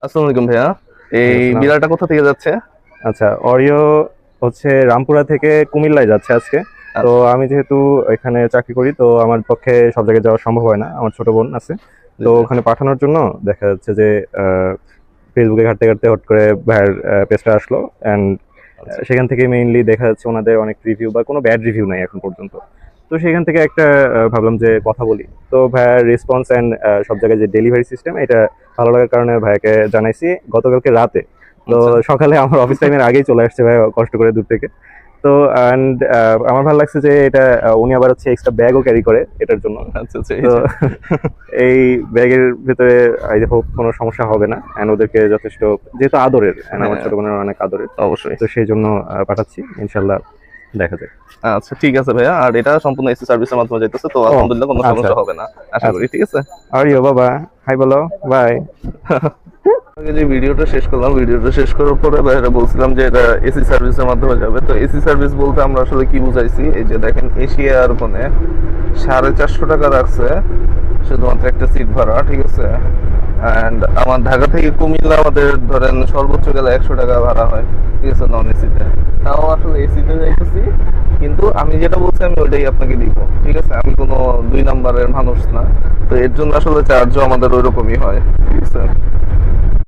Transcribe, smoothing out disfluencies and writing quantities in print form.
আসসালামু আলাইকুম ভাইয়া। এই আসসালাম। বিড়ালটা কোথা থেকে যাচ্ছে? আচ্ছা, অরিও হচ্ছে রামপুরা থেকে কুমিল্লায় যাচ্ছে আজকে। তো আচ্ছা। আমি যেহেতু এখানে চাকরি করি, তো আমার পক্ষে সব জায়গায় যাওয়া সম্ভব হয় না, আমার ছোট বোন আছে। জি, তো জি। ওখানে পাঠানোর জন্য দেখা যাচ্ছে যে ফেসবুকে ঘাঁটতে ঘাঁটতে হট করে ভাইয়ের পেজটা আসলো। অ্যান্ড আচ্ছা। সেখান থেকে মেইনলি দেখা যাচ্ছে ওনাদের অনেক রিভিউ বা কোনো ব্যাড রিভিউ নাই এখন পর্যন্ত। তো সেখান থেকে একটা ভাবলাম যে কথা বলি। তো ভাইয়ার রেসপন্স অ্যান্ড সব জায়গায় যে ডেলিভারি সিস্টেম, এটা ভালো লাগার কারণে ভাইয়াকে জানাইছি গতকালকে রাতে। তো আচ্ছা। সকালে আমার অফিস টাইমের আগেই চলে আসছে ভাই, কষ্ট করে দূর থেকে। তো অ্যান্ড আমার ভালো লাগছে যে এটা উনি আবার হচ্ছে এক্সট্রা ব্যাগও ক্যারি করে এটার জন্য। আচ্ছা, আচ্ছা, এই তো যে। এই ব্যাগের ভেতরে আই হোপ কোনো সমস্যা হবে না, অ্যান্ড ওদেরকে যথেষ্ট, যেহেতু আদরের, অ্যান্ড আমার হ্যাঁ, ছোট বোনের অনেক আদরের। অবশ্যই। তো সেই জন্য পাঠাচ্ছি, ইনশাল্লাহ দেখা যায়। আচ্ছা, ঠিক আছে ভাইয়া। আর এটা সম্পূর্ণ এসি সার্ভিসের মাধ্যমে যাইতেছে, তো ও আলহামদুলিল্লাহ কোনো আচ্ছা সমস্যা হবে না আশা আচ্ছা। করি। ঠিক আছে? আর ইউ বাবা, হাই বলো, বাই। আগে যে ভিডিওটা শেষ করলাম, ভিডিওটা শেষ করার পরে ভাইয়ারা বলছিলাম যে এটা এসি সার্ভিসের মাধ্যমে যাবে। তো এসি সার্ভিস বলতে আমরা আসলে কি বুঝাইছি, এই যে দেখেন এশিয়ার কোণে 450 টাকা রাখছে শুধুমাত্র একটা সিট ভাড়া। ঠিক আছে? অ্যান্ড আমার ঢাকা থেকে কুমিল্লা আমাদের ধরেন সর্বোচ্চ গেলে 100 টাকা ভাড়া হয়। ঠিক আছে, নন এসিতে। তাও আসলে এসিতে যাইতেছি, কিন্তু আমি যেটা বলছি আমি ওইটাই আপনাকে দিব। ঠিক আছে? আমি কোনো 2 নাম্বারের মানুষ না। তো এর জন্য আসলে চার্জও আমাদের ওই রকমই হয়। ঠিক আছে?